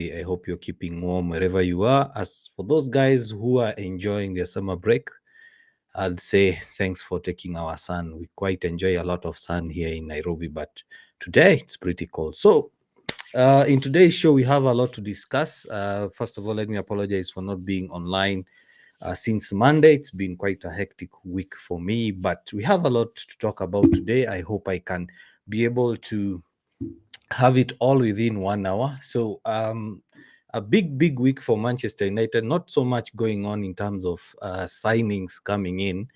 I hope you're keeping warm wherever you are. As for those guys who are enjoying their summer break, I'd say thanks for taking our sun. We quite enjoy a lot of sun here in Nairobi, but today it's pretty cold. So, in today's show, we have a lot to discuss. First of all, let me apologize for not being online since Monday. It's been quite a hectic week for me, but we have a lot to talk about today. I hope I can be able to have it all within 1 hour. So, a big week for Manchester United. Not so much going on in terms of signings coming in.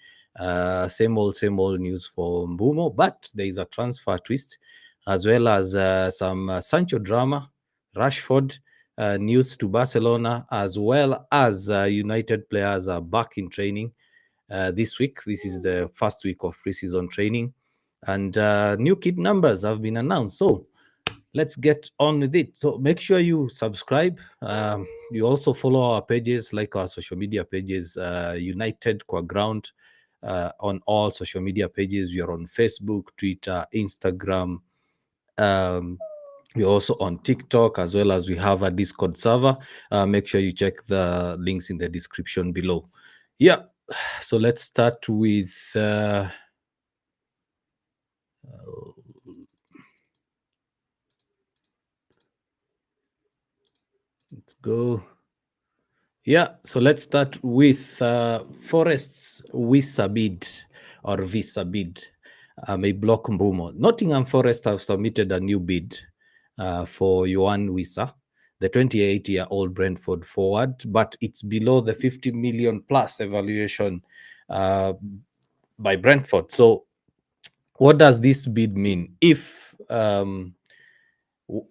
Same old news for Mbeumo, but there is a transfer twist, as well as some Sancho drama, Rashford news to Barcelona, as well as United players are back in training this week. This is the first week of preseason training, and new kid numbers have been announced. So let's get on with it. So make sure you subscribe. You also follow our pages, like our social media pages, United Qua Ground, on all social media pages. We are on Facebook, Twitter, Instagram. We're also on TikTok, as well as we have a Discord server. Make sure you check the links in the description below. Yeah, so let's start with let's go. Yeah, so let's start with Forest's Visa bid or Visa bid. May block Mbeumo. Nottingham Forest have submitted a new bid for Yohan Wissa, the 28-year-old Brentford forward, but it's below the 50 million plus evaluation by Brentford. So, what does this bid mean? If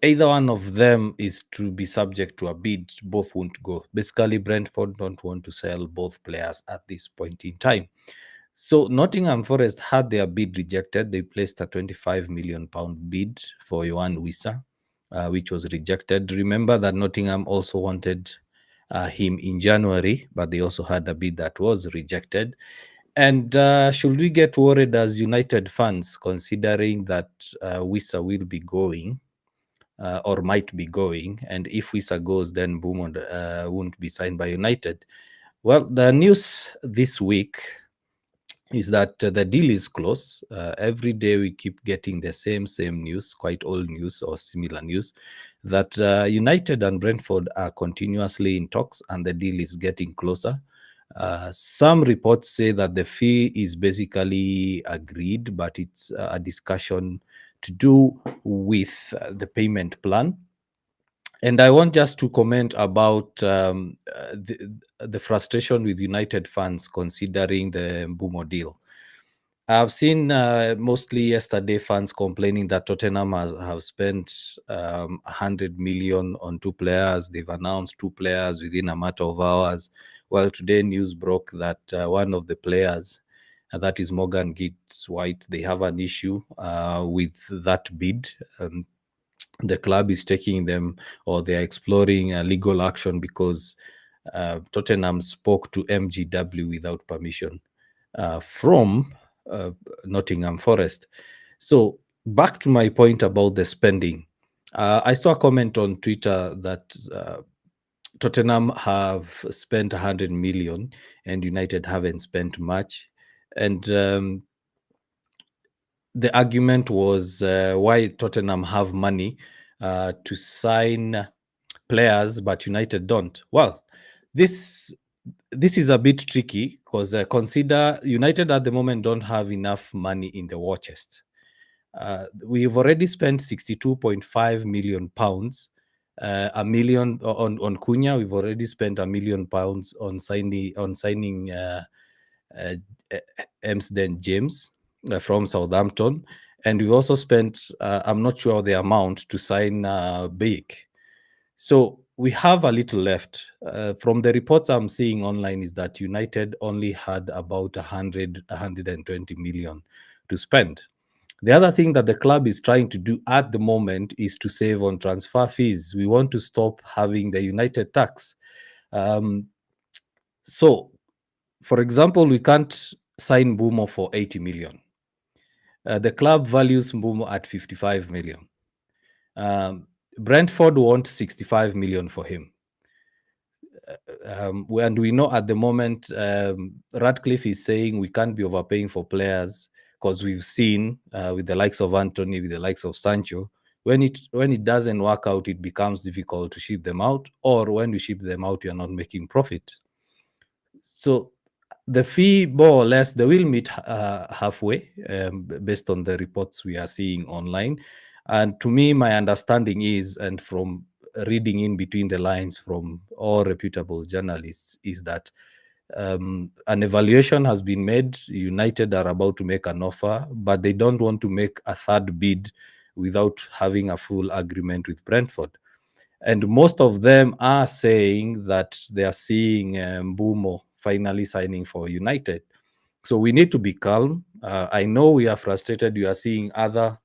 either one of them is to be subject to a bid, both won't go. Basically, Brentford don't want to sell both players at this point in time. So Nottingham Forest had their bid rejected. They placed a 25 million pound bid for Yohan Wissa, which was rejected. Remember that Nottingham also wanted him in January, but they also had a bid that was rejected. And should we get worried as United fans, considering that Wissa will be going? Or might be going, and if Wissa goes, then Mbeumo won't be signed by United. Well, the news this week is that the deal is close. Every day we keep getting the same news, quite old news or similar news, that United and Brentford are continuously in talks and the deal is getting closer. Some reports say that the fee is basically agreed, but it's a discussion to do with the payment plan. And I want just to comment about the frustration with United fans considering the Mbeumo deal. I've seen mostly yesterday fans complaining that Tottenham have spent 100 million on two players. They've announced two players within a matter of hours. Well, today news broke that one of the players, that is Morgan Gibbs White, they have an issue with that bid. The club is taking them, or they're exploring legal action because Tottenham spoke to MGW without permission from Nottingham Forest. So back to my point about the spending. I saw a comment on Twitter that Tottenham have spent 100 million and United haven't spent much. And the argument was why Tottenham have money to sign players, but United don't. Well, this is a bit tricky because consider United at the moment don't have enough money in the war chest. We've already spent 62.5 million pounds, a million on Cunha. We've already spent £1 million on signing Emsden James from Southampton, and we also spent I'm not sure the amount to sign Big. So we have a little left. From the reports I'm seeing online is that United only had about 120 million to spend. The other thing that the club is trying to do at the moment is to save on transfer fees. We want to stop having the United tax. So, for example, we can't sign Mbeumo for 80 million. The club values Mbeumo at 55 million. Brentford want 65 million for him. And we know at the moment, Radcliffe is saying we can't be overpaying for players because we've seen with the likes of Anthony, with the likes of Sancho, when it doesn't work out, it becomes difficult to ship them out, or when we ship them out, we are not making profit. So the fee, more or less, they will meet halfway, based on the reports we are seeing online. And to me, my understanding is, and from reading in between the lines from all reputable journalists, is that an evaluation has been made. United are about to make an offer, but they don't want to make a third bid without having a full agreement with Brentford. And most of them are saying that they are seeing Mbeumo finally signing for United. So we need to be calm. I know we are frustrated. We are seeing other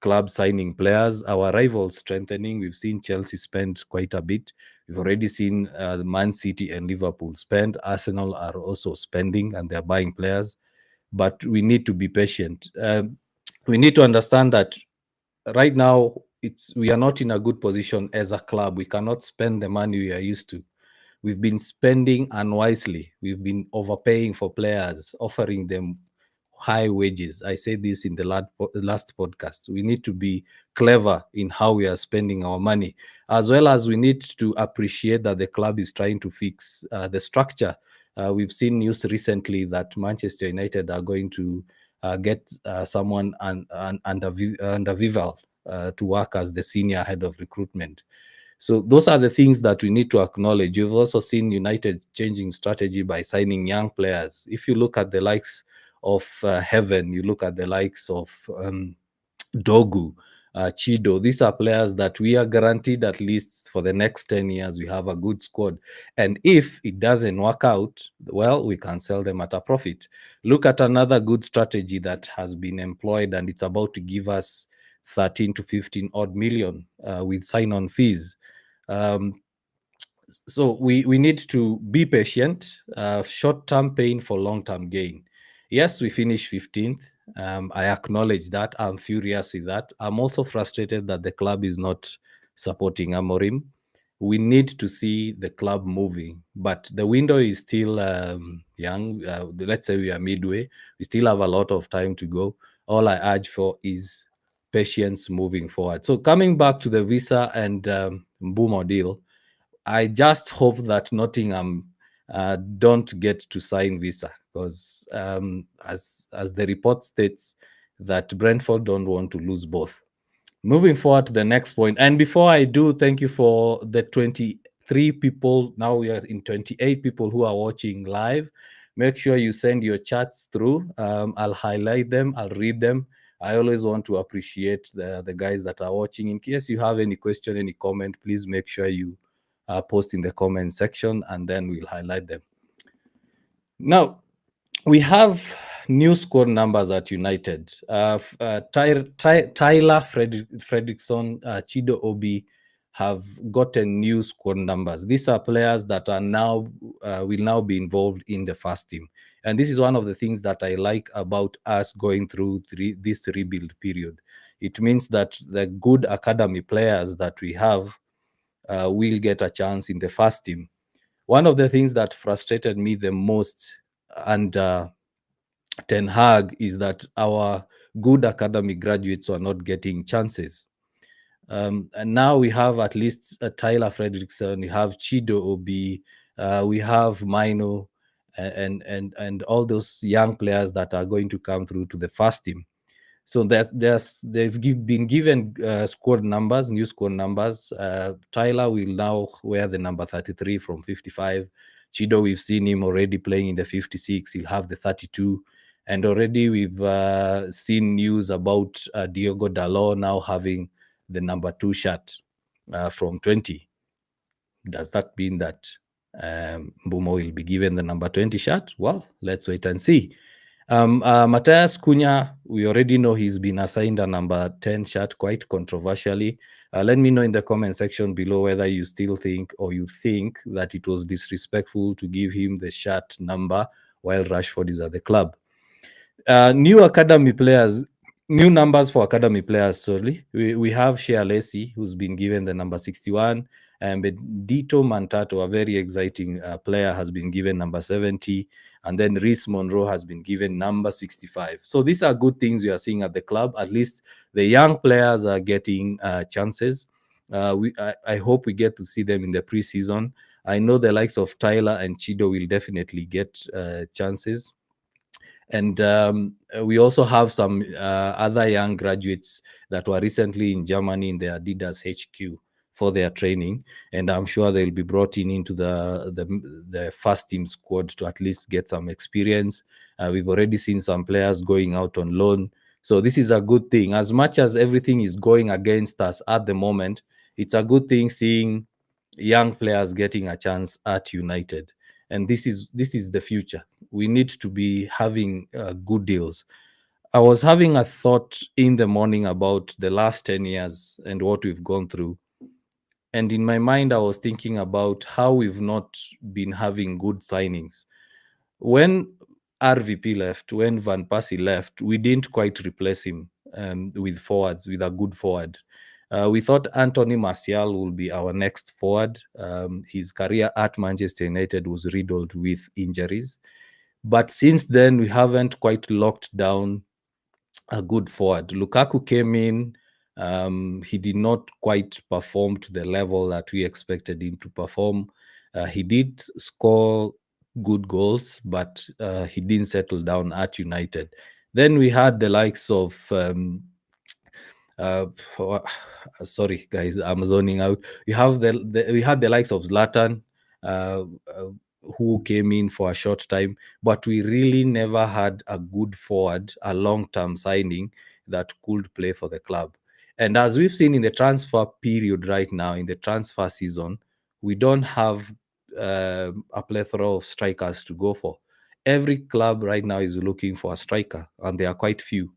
clubs signing players, our rivals strengthening. We've seen Chelsea spend quite a bit. We've already seen Man City and Liverpool spend. Arsenal are also spending and they're buying players. But we need to be patient. We need to understand that right now we are not in a good position as a club. We cannot spend the money we are used to. We've been spending unwisely. We've been overpaying for players, offering them high wages. I said this in the last podcast. We need to be clever in how we are spending our money, as well as we need to appreciate that the club is trying to fix the structure. We've seen news recently that Manchester United are going to get someone under Vival to work as the senior head of recruitment. So those are the things that we need to acknowledge. You've also seen United changing strategy by signing young players. If you look at the likes of Heaven, you look at the likes of Dogu, Chido. These are players that we are guaranteed at least for the next 10 years we have a good squad. And if it doesn't work out, well, we can sell them at a profit. Look at another good strategy that has been employed, and it's about to give us 13 to 15 odd million with sign-on fees. So we need to be patient. Short-term pain for long-term gain. Yes, we finished 15th. I acknowledge that. I'm furious with that. I'm also frustrated that the club is not supporting Amorim. We need to see the club moving, but the window is still young. Let's say we are midway. We still have a lot of time to go. All I urge for is patience moving forward. So coming back to the Visa and Mbeumo deal, I just hope that Nottingham don't get to sign Visa, because as the report states, that Brentford don't want to lose both. Moving forward to the next point, and before I do, thank you for the 23 people. Now we are in 28 people who are watching live. Make sure you send your chats through. I'll highlight them. I'll read them. I always want to appreciate the guys that are watching. In case you have any question, any comment, please make sure you post in the comment section, and then we'll highlight them. Now, we have new squad numbers at United. Tyler Fredrickson, Chido Obi have gotten new squad numbers. These are players that are now will now be involved in the first team. And this is one of the things that I like about us going through this rebuild period. It means that the good academy players that we have will get a chance in the first team. One of the things that frustrated me the most under Ten Hag is that our good academy graduates are not getting chances. And now we have at least Tyler Fredrickson, we have Chido Obi, we have Mino, and all those young players that are going to come through to the first team. So that they've been given squad numbers, new squad numbers. Tyler will now wear the number 33 from 55. Chido, we've seen him already playing in the 56. He'll have the 32. And already we've seen news about Diogo Dalot now having the number 2 shirt from 20. Does that mean that Mbeumo will be given the number 20 shirt? Well, let's wait and see. Matthias Cunha, we already know he's been assigned a number 10 shirt quite controversially. Let me know in the comment section below whether you still think, or you think that it was disrespectful to give him the shirt number while Rashford is at the club. New academy players, New numbers for academy players, sorry. We have Shea Lacy, who's been given the number 61, and Dito Mantato, a very exciting player, has been given number 70, and then Reese Monroe has been given number 65. So these are good things we are seeing at the club. At least the young players are getting chances. I hope we get to see them in the preseason. I know the likes of Tyler and Chido will definitely get chances. And we also have some other young graduates that were recently in Germany in the Adidas HQ for their training, and I'm sure they'll be brought in into the first team squad to at least get some experience. We've already seen some players going out on loan, so this is a good thing. As much as everything is going against us at the moment, it's a good thing seeing young players getting a chance at United, and this is the future. We need to be having good deals. I was having a thought in the morning about the last 10 years and what we've gone through. And in my mind, I was thinking about how we've not been having good signings. When RVP left, when Van Persie left, we didn't quite replace him with forwards, with a good forward. We thought Anthony Martial will be our next forward. His career at Manchester United was riddled with injuries. But since then, we haven't quite locked down a good forward. Lukaku came in. He did not quite perform to the level that we expected him to perform. He did score good goals, but he didn't settle down at United. Then we had the likes of uh, sorry guys, I'm zoning out. We had the likes of Zlatan, uh, uh, who came in for a short time, but we really never had a good forward, a long-term signing that could play for the club. And as we've seen in the transfer period right now, in the transfer season, we don't have a plethora of strikers to go for. Every club right now is looking for a striker, and there are quite few.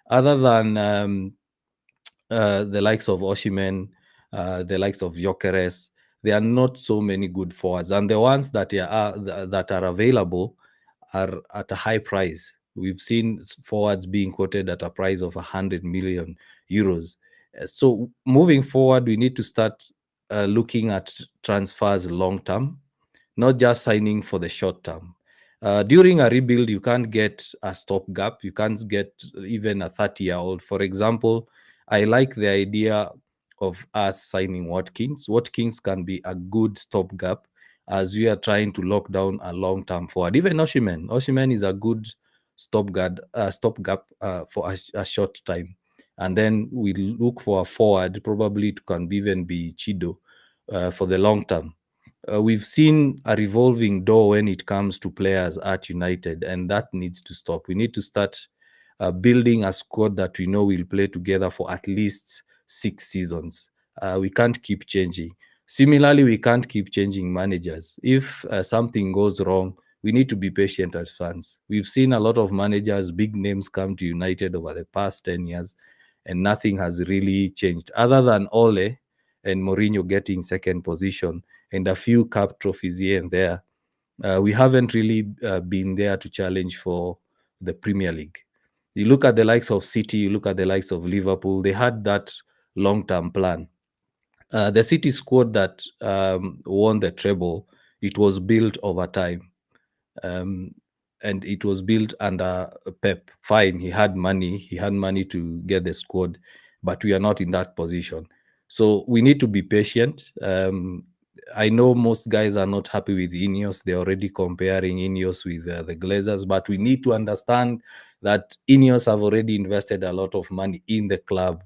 Other than the likes of Oshimen, the likes of Jokeres, there are not so many good forwards, and the ones that are available are at a high price. We've seen forwards being quoted at a price of 100 million euros. So moving forward, we need to start looking at transfers long term, not just signing for the short term. During a rebuild, you can't get a stopgap. You can't get even a 30-year-old. For example, I like the idea of us signing Watkins. Watkins can be a good stopgap as we are trying to lock down a long-term forward. Even Oshimen. Oshimen is a good stopgap for a short time. And then we look for a forward, probably it can even be Chido for the long term. We've seen a revolving door when it comes to players at United, and that needs to stop. We need to start building a squad that we know will play together for at least 6 seasons. We can't keep changing. Similarly, we can't keep changing managers. If something goes wrong, we need to be patient as fans. We've seen a lot of managers, big names, come to United over the past 10 years, and nothing has really changed other than Ole and Mourinho getting second position and a few cup trophies here and there. We haven't really been there to challenge for the Premier League. You look at the likes of City, you look at the likes of Liverpool, they had that long term plan. The City squad that won the treble, it was built over time. Um, and it was built under Pep. Fine, he had money to get the squad, but we are not in that position. So we need to be patient. I know most guys are not happy with Ineos. They're already comparing Ineos with the Glazers, but we need to understand that Ineos have already invested a lot of money in the club,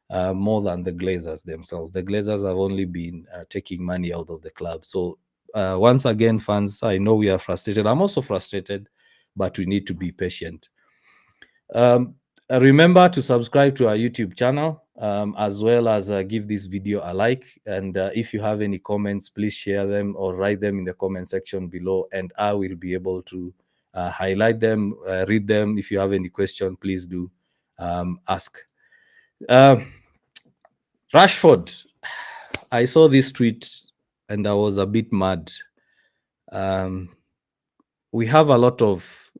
more than the Glazers themselves. The Glazers have only been taking money out of the club. So once again, fans, I know we are frustrated. I'm also frustrated, but we need to be patient. Um, Remember to subscribe to our YouTube channel, as well as give this video a like. And if you have any comments, please share them or write them in the comment section below, and I will be able to highlight them, read them. If you have any question, please do ask. Rashford, I saw this tweet and I was a bit mad. We have a lot of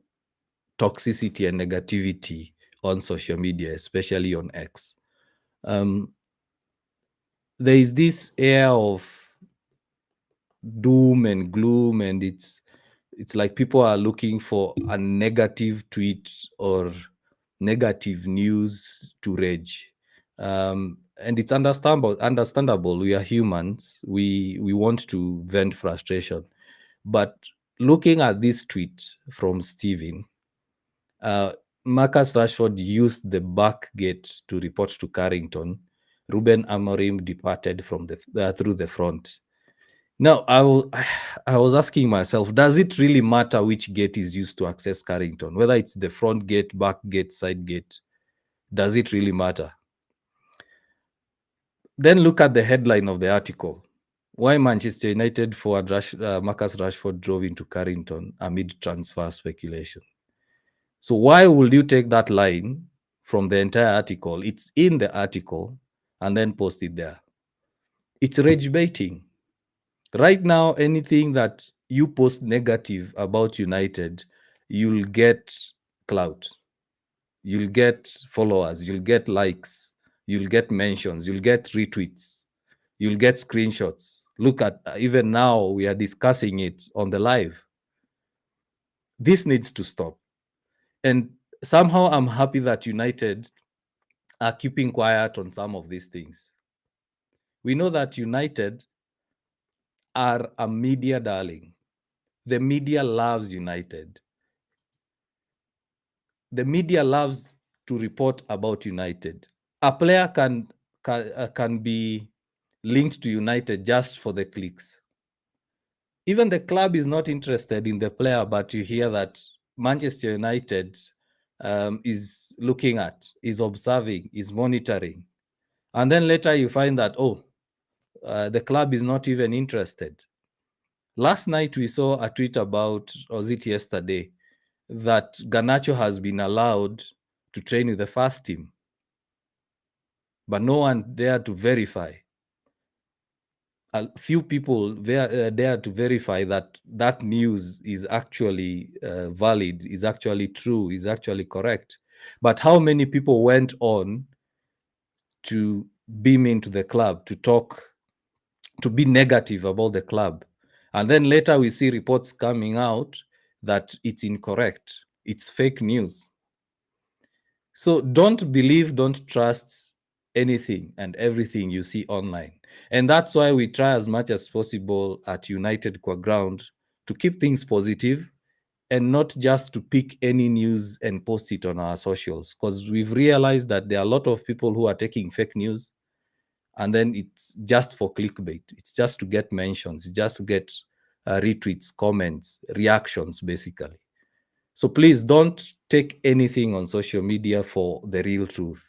toxicity and negativity on social media, especially on X. There is this air of doom and gloom, and it's like people are looking for a negative tweet or negative news to rage. And it's understandable. We are humans. We want to vent frustration. But looking at this tweet from Steven, uh, Marcus Rashford used the back gate to report to Carrington. Ruben Amorim departed from through the front. Now, I was asking myself, does it really matter which gate is used to access Carrington? Whether it's the front gate, back gate, side gate, does it really matter? Then look at the headline of the article. Why Manchester United forward Marcus Rashford drove into Carrington amid transfer speculation. So why would you take that line from the entire article? It's in the article and then post it there. It's rage baiting. Right now, anything that you post negative about United, you'll get clout, you'll get followers, you'll get likes, you'll get mentions, you'll get retweets, you'll get screenshots. Look at even now, we are discussing it on the live. This needs to stop. And somehow I'm happy that United are keeping quiet on some of these things. We know that United are a media darling. The media loves United. The media loves to report about United. A player can be linked to United just for the clicks. Even the club is not interested in the player, but you hear that Manchester United is looking at, is observing, is monitoring. And then later you find that, the club is not even interested. Last night we saw a tweet about, or was it yesterday, that Garnacho has been allowed to train with the first team, but no one dared to verify. A few people dared to verify that that news is actually valid, is actually true, is actually correct. But how many people went on to beam into the club, to talk, to be negative about the club? And then later we see reports coming out that it's incorrect, it's fake news. So don't believe, don't trust anything and everything you see online. And that's why we try as much as possible at United Core Ground to keep things positive and not just to pick any news and post it on our socials, because we've realized that there are a lot of people who are taking fake news and then it's just for clickbait. It's just to get mentions, just to get retweets, comments, reactions, basically. So please don't take anything on social media for the real truth.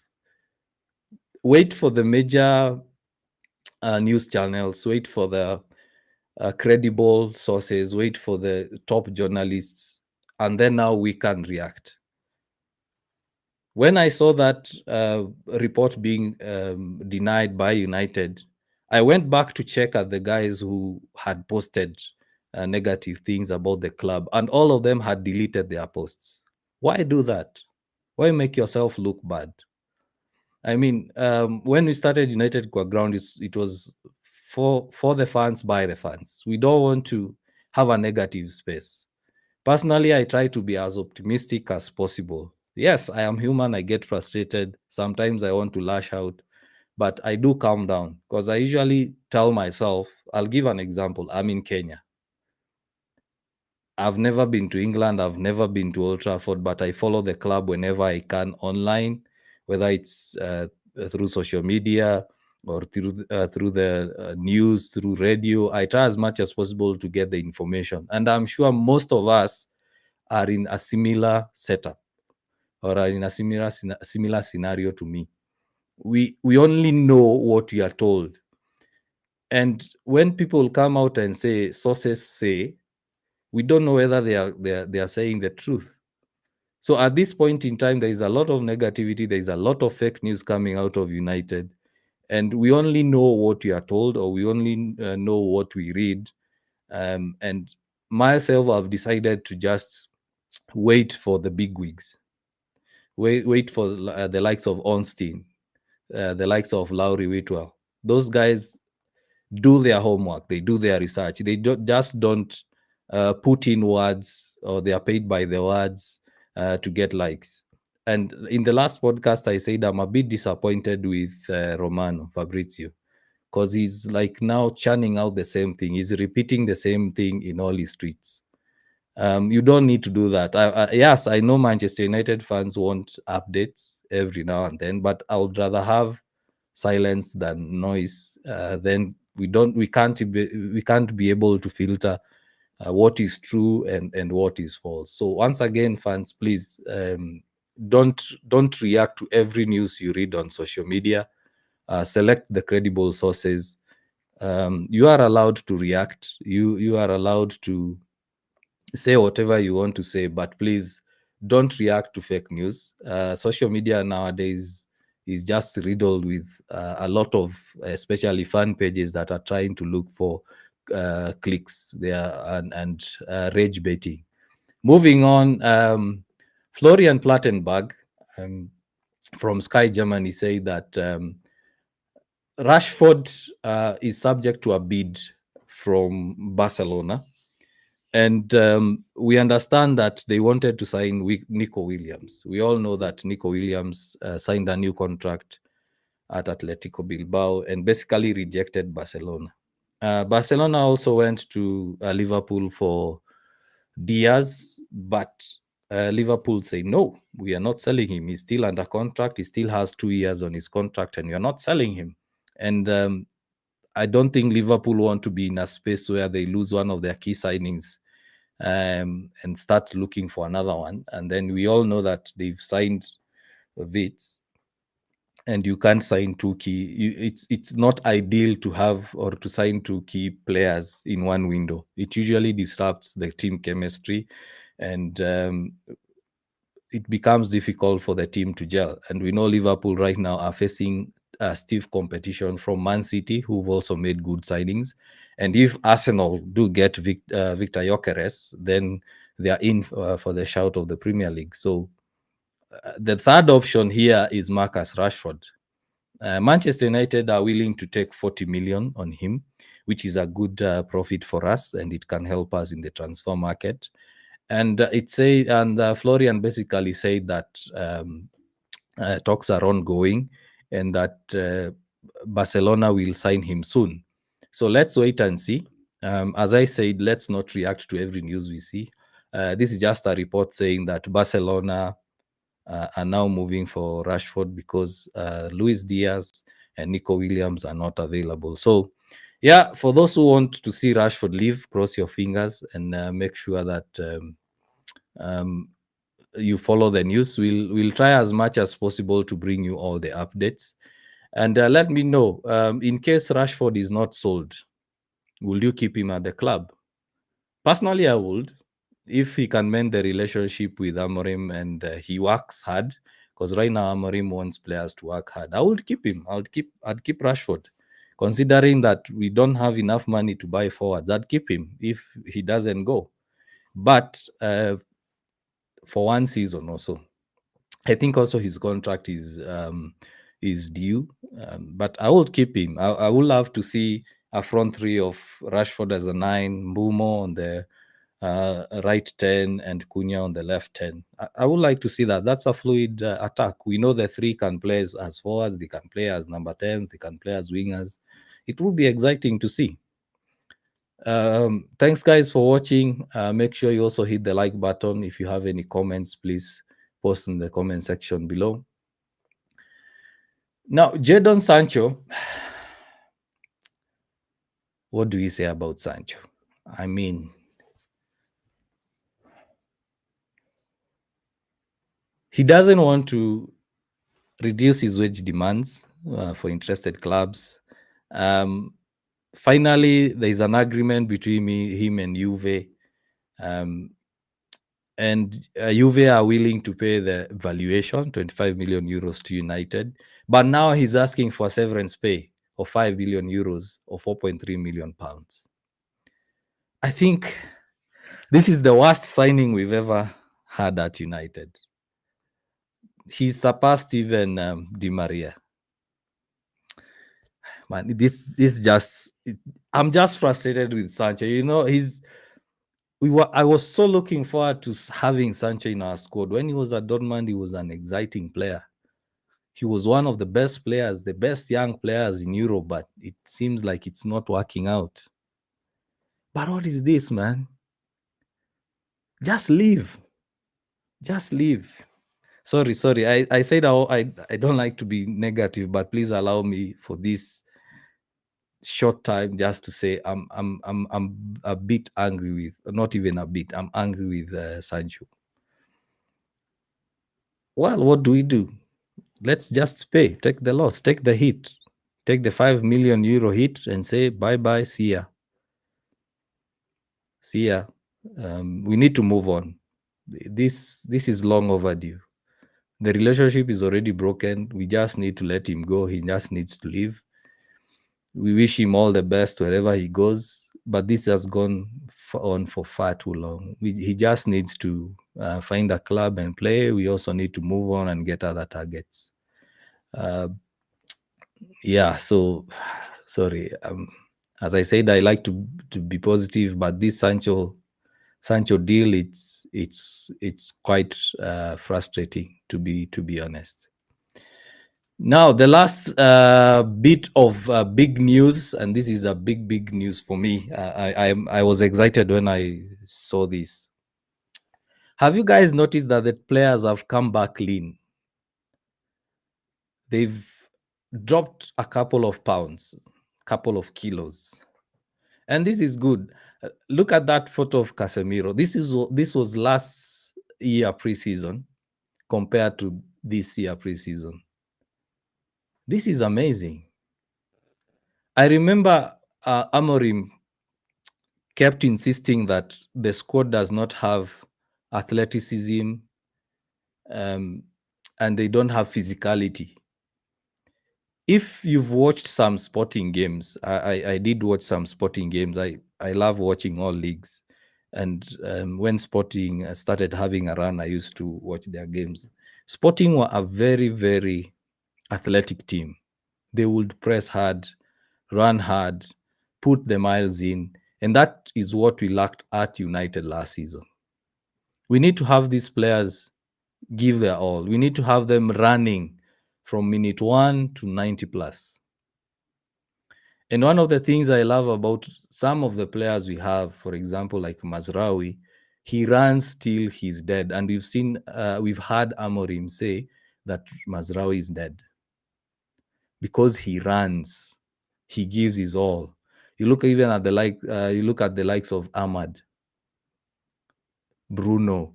Wait for the major news channels, wait for the credible sources, wait for the top journalists, and then now we can react. When I saw that report being denied by United, I went back to check at the guys who had posted negative things about the club, and all of them had deleted their posts. Why do that? Why make yourself look bad? I mean, when we started United Core Ground, it was for the fans, by the fans. We don't want to have a negative space. Personally, I try to be as optimistic as possible. Yes, I am human. I get frustrated. Sometimes I want to lash out, but I do calm down because I usually tell myself, I'll give an example. I'm in Kenya. I've never been to England. I've never been to Old Trafford, but I follow the club whenever I can online, whether it's through social media or through the news, through radio. I try as much as possible to get the information, and I'm sure most of us are in a similar setup or are in a similar scenario to me. We only know what we are told, and when people come out and say sources say, we don't know whether they are saying the truth. So at this point in time, there is a lot of negativity. There is a lot of fake news coming out of United, and we only know what we are told, or we only know what we read. And myself, I've decided to just wait for the big wigs. Wait for the likes of Ornstein, the likes of Lowry Whitwell. Those guys do their homework, they do their research. They don't put in words, or they are paid by the words to get likes. And in the last podcast, I said I'm a bit disappointed with Romano Fabrizio, because he's like now churning out the same thing. He's repeating the same thing in all his tweets. You don't need to do that. Yes, I know Manchester United fans want updates every now and then, but I would rather have silence than noise. Then we can't be able to filter what is true and what is false. So once again, fans, please, don't react to every news you read on social media. Select the credible sources. You are allowed to react. You are allowed to say whatever you want to say, but please don't react to fake news. Social media nowadays is just riddled with a lot of, especially fan pages that are trying to look for clicks there, and rage baiting. Moving on, Florian Plattenberg um, from Sky Germany said that Rashford is subject to a bid from Barcelona. And we understand that they wanted to sign Nico Williams. We all know that Nico Williams signed a new contract at Atletico Bilbao and basically rejected Barcelona. Barcelona also went to Liverpool for Diaz, but Liverpool say no, we are not selling him. He's still under contract. He still has 2 years on his contract, and you're not selling him. And I don't think Liverpool want to be in a space where they lose one of their key signings and start looking for another one. And then we all know that they've signed Wits, and you can't sign two key. It's not ideal to have or to sign two key players in one window. It usually disrupts the team chemistry, and it becomes difficult for the team to gel. And we know Liverpool right now are facing stiff competition from Man City, who've also made good signings. And if Arsenal do get Victor Gyökeres, then they are in for the shout of the Premier League. So the third option here is Marcus Rashford. Manchester United are willing to take 40 million on him, which is a good profit for us, and it can help us in the transfer market. And Florian basically said that talks are ongoing, and that Barcelona will sign him soon. So let's wait and see. As I said, let's not react to every news we see. This is just a report saying that Barcelona are now moving for Rashford because Luis Diaz and Nico Williams are not available. So, yeah, for those who want to see Rashford leave, cross your fingers and make sure that you follow the news. We'll try as much as possible to bring you all the updates. And let me know, in case Rashford is not sold, will you keep him at the club? Personally, I would, if he can mend the relationship with Amorim and he works hard. Because right now Amorim wants players to work hard. I would keep him. I'd keep Rashford. Considering that we don't have enough money to buy forwards, I'd keep him if he doesn't go. But for one season or so, I think also his contract is due, but I will keep him. I would love to see a front three of Rashford as a 9, Mbeumo on the right 10, and Cunha on the left 10. I would like to see that. That's a fluid attack. We know the three can play as forwards, they can play as number 10s, they can play as wingers. It will be exciting to see. Thanks, guys, for watching. Make sure you also hit the like button. If you have any comments, please post in the comment section below. Now, Jadon Sancho, what do we say about Sancho? I mean, he doesn't want to reduce his wage demands for interested clubs. Finally, there is an agreement between him and Juve. And Juve are willing to pay the valuation, 25 million euros to United. But now he's asking for severance pay of 5 billion euros or 4.3 million pounds. I think this is the worst signing we've ever had at United. He surpassed even Di Maria. Man, this just I'm just frustrated with Sancho. You know, I was so looking forward to having Sancho in our squad. When he was at Dortmund, he was an exciting player. He was one of the best players, the best young players in Europe, but it seems like it's not working out. But what is this, man? Just leave. Just leave. Sorry. I said I don't like to be negative, but please allow me for this short time just to say I'm a bit angry with, not even a bit, I'm angry with Sancho. Well, what do we do? Let's just pay, take the loss, take the hit, take the 5 million euro hit and say bye bye, see ya. See ya. We need to move on. This is long overdue. The relationship is already broken. We just need to let him go. He just needs to leave. We wish him all the best wherever he goes, but this has gone on for far too long. He just needs to find a club and play. We also need to move on and get other targets. Yeah, so sorry. As I said, I like to be positive, but this Sancho deal, it's quite frustrating to be honest. Now, the last bit of big news, and this is a big news for me. I was excited when I saw this. Have you guys noticed that the players have come back lean? They've dropped a couple of pounds, couple of kilos, and this is good. Look at that photo of Casemiro. This was last year preseason compared to this year preseason. This is amazing. I remember Amorim kept insisting that the squad does not have athleticism and they don't have physicality. If you've watched some sporting games, I did watch some sporting games. I love watching all leagues. And when Sporting started having a run, I used to watch their games. Sporting were a very athletic team. They would press hard, run hard, put the miles in. And that is what we lacked at United last season. We need to have these players give their all. We need to have them running from minute 1 to 90 plus. And one of the things I love about some of the players we have, for example, like Mazraoui, he runs till he's dead. And we've heard Amorim say that Mazraoui is dead because he runs, he gives his all. You look even at you look at the likes of Ahmad, Bruno.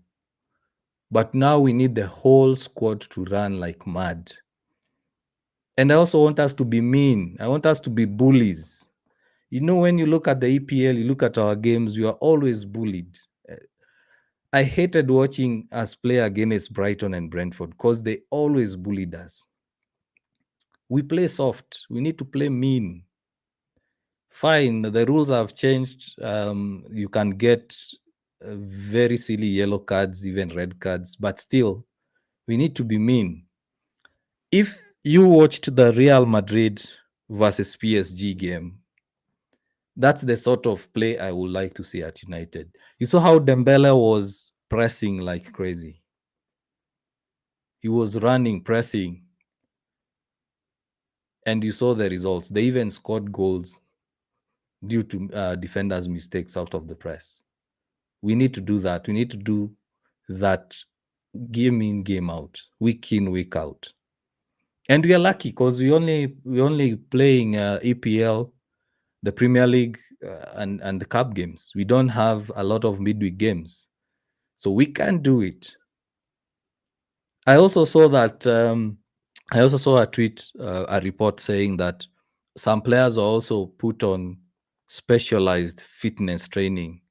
But now we need the whole squad to run like mad. And I also want us to be mean. I want us to be bullies. You know, when you look at the EPL, you look at our games, you are always bullied. I hated watching us play against Brighton and Brentford because they always bullied us. We play soft. We need to play mean. Fine, the rules have changed. You can get very silly yellow cards, even red cards, but still, we need to be mean. If you watched the Real Madrid versus PSG game, that's the sort of play I would like to see at United. You saw how Dembele was pressing like crazy. He was running, pressing, and you saw the results. They even scored goals due to defenders' mistakes out of the press. We need to do that. We need to do that game in, game out, week in, week out. And we are lucky because we only playing EPL, the Premier League, and the cup games. We don't have a lot of midweek games, so we can do it. I also saw that. I also saw a tweet, a report saying that some players are also put on specialized fitness training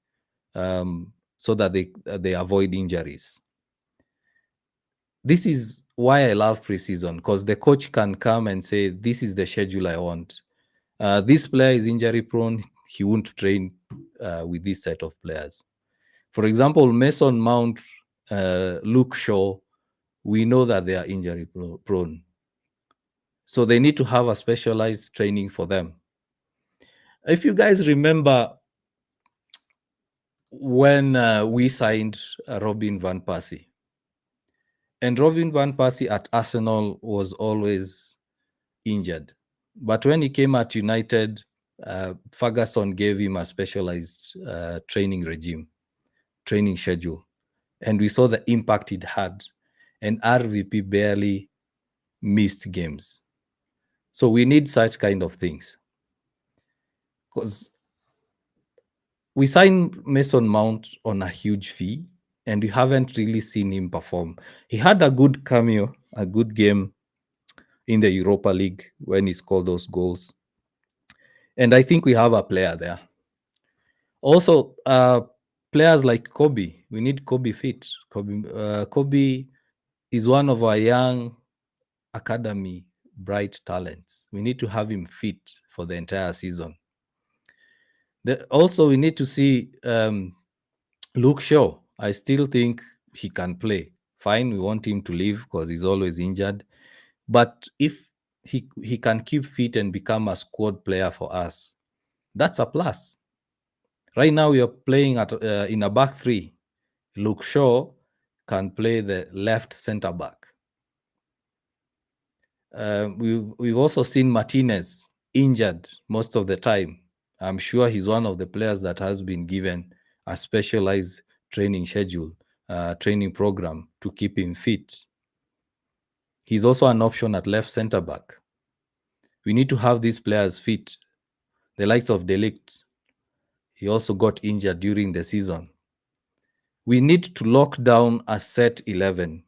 so that they avoid injuries. This is why I love preseason, because the coach can come and say, "This is the schedule I want. This player is injury prone. He won't train with this set of players." For example, Mason Mount, Luke Shaw we know that they are injury prone. So they need to have a specialized training for them. If you guys remember when we signed Robin van Persie, and Robin van Persie at Arsenal was always injured. But when he came at United, Ferguson gave him a specialized training regime, training schedule. And we saw the impact it had. And RVP barely missed games. So we need such kind of things. Because we signed Mason Mount on a huge fee, and we haven't really seen him perform. He had a good cameo, a good game in the Europa League when he scored those goals. And I think we have a player there. Also, players like Kobe, we need Kobe fit. Kobe is one of our young academy bright talents. We need to have him fit for the entire season. Also, we need to see Luke Shaw. I still think he can play. Fine, we want him to leave because he's always injured. But if he can keep fit and become a squad player for us, that's a plus. Right now, we are playing in a back three. Luke Shaw can play the left center back. We've also seen Martinez injured most of the time. I'm sure he's one of the players that has been given a specialized training schedule, training program to keep him fit. He's also an option at left center back. We need to have these players fit. The likes of De Ligt, he also got injured during the season. We need to lock down a set 11.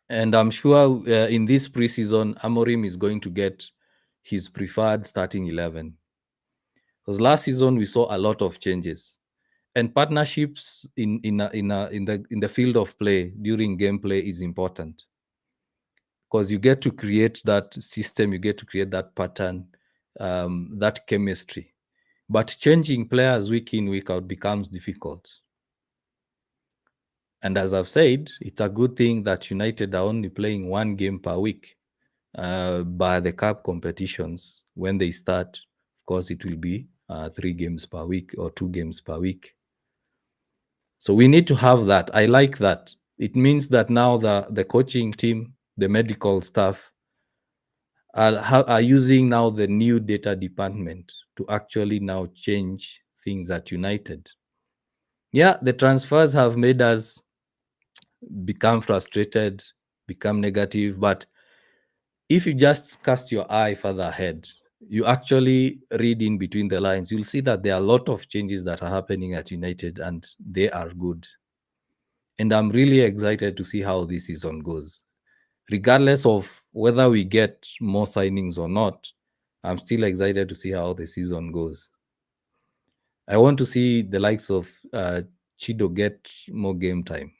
And I'm sure in this preseason, Amorim is going to get his preferred starting 11. Because last season we saw a lot of changes, and partnerships in the field of play during gameplay is important. Because you get to create that system, you get to create that pattern, that chemistry. But changing players week in, week out becomes difficult. And as I've said, it's a good thing that United are only playing one game per week. By the cup competitions, when they start, of course, it will be 3 games per week or 2 games per week. So we need to have that. I like that. It means that now the coaching team, the medical staff, are using now the new data department to actually now change things at United. Yeah, the transfers have made us become frustrated, become negative, but if you just cast your eye further ahead, you actually read in between the lines, you'll see that there are a lot of changes that are happening at United and they are good. And I'm really excited to see how this season goes. Regardless of whether we get more signings or not, I'm still excited to see how the season goes. I want to see the likes of Chido get more game time.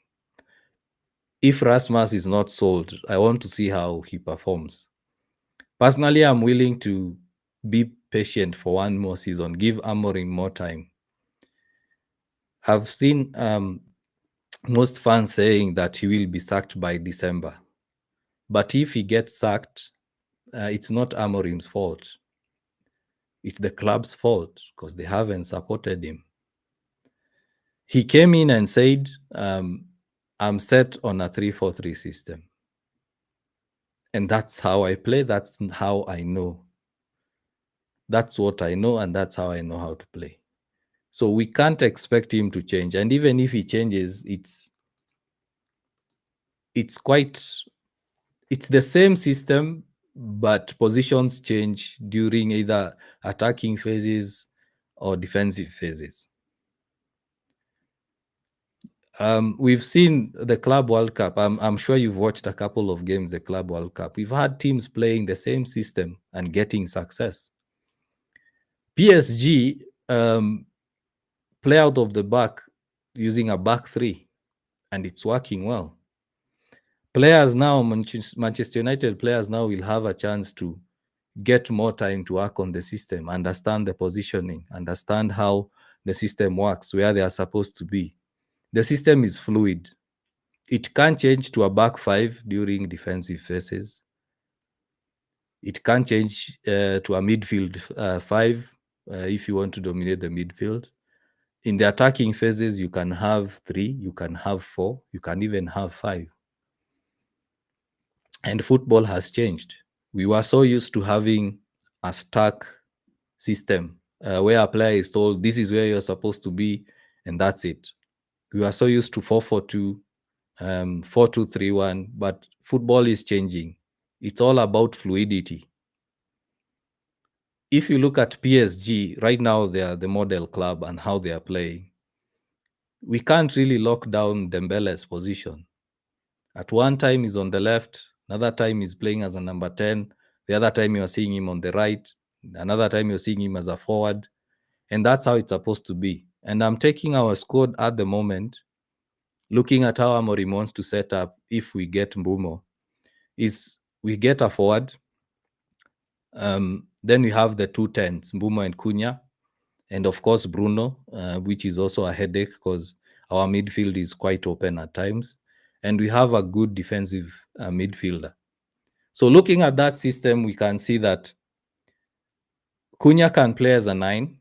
If Rasmus is not sold, I want to see how he performs. Personally, I'm willing to be patient for one more season, give Amorim more time. I've seen most fans saying that he will be sacked by December. But if he gets sacked, it's not Amorim's fault. It's the club's fault because they haven't supported him. He came in and said, I'm set on a 3-4-3 system. And that's how I play. That's how I know. That's what I know, and that's how I know how to play. So we can't expect him to change. And even if he changes, it's the same system, but positions change during either attacking phases or defensive phases. We've seen the Club World Cup. I'm sure you've watched a couple of games, the Club World Cup. We've had teams playing the same system and getting success. PSG play out of the back using a back three, and it's working well. Players now, Manchester United players now will have a chance to get more time to work on the system, understand the positioning, understand how the system works, where they are supposed to be. The system is fluid. It can change to a back five during defensive phases. It can change to a midfield five if you want to dominate the midfield. In the attacking phases, you can have 3, you can have 4, you can even have 5. And football has changed. We were so used to having a stack system where a player is told, this is where you're supposed to be, and that's it. We are so used to 4-4-2, 4-2-3-1, but football is changing. It's all about fluidity. If you look at PSG, right now they are the model club and how they are playing. We can't really lock down Dembele's position. At one time he's on the left, another time he's playing as a number 10, the other time you're seeing him on the right, another time you're seeing him as a forward, and that's how it's supposed to be. And I'm taking our squad at the moment, looking at how Amorim wants to set up if we get Mbeumo, is we get a forward, then we have the 2 10s, Mbeumo and Cunha, and of course Bruno, which is also a headache because our midfield is quite open at times, and we have a good defensive midfielder. So looking at that system, we can see that Cunha can play as a 9,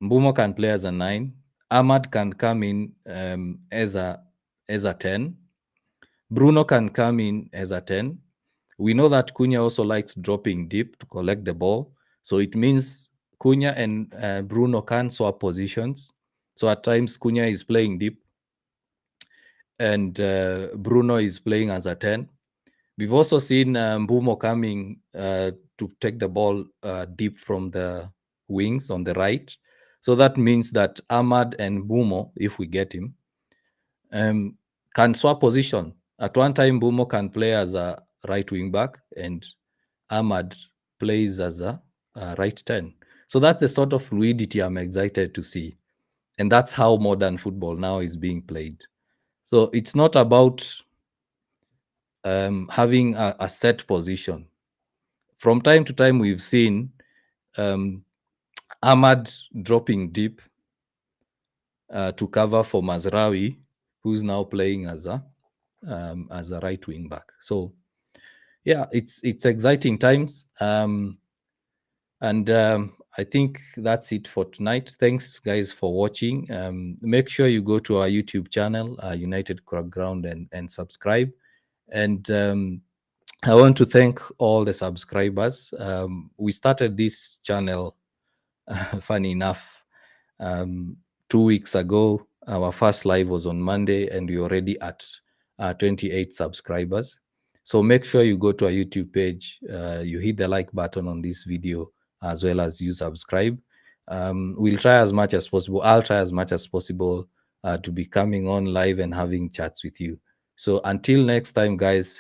Mbeumo can play as a 9, Ahmad can come in as a 10, Bruno can come in as a 10. We know that Cunha also likes dropping deep to collect the ball, so it means Cunha and Bruno can swap positions. So at times Cunha is playing deep and Bruno is playing as a 10. We've also seen Mbeumo coming to take the ball deep from the wings on the right. So that means that Ahmad and Mbeumo, if we get him, can swap position. At one time, Mbeumo can play as a right wing back and Ahmad plays as a right 10. So that's the sort of fluidity I'm excited to see. And that's how modern football now is being played. So it's not about having a set position. From time to time, we've seen Ahmad dropping deep to cover for Mazraoui, who's now playing as a right wing back. So yeah, it's exciting times. And I think that's it for tonight. Thanks, guys, for watching. Make sure you go to our YouTube channel, United Ground, and subscribe. And I want to thank all the subscribers. We started this channel, funny enough, 2 weeks ago. Our first live was on Monday, and we're already at 28 subscribers. So make sure you go to our YouTube page, you hit the like button on this video, as well as you subscribe. We'll try as much as possible. I'll try as much as possible to be coming on live and having chats with you. So until next time, guys,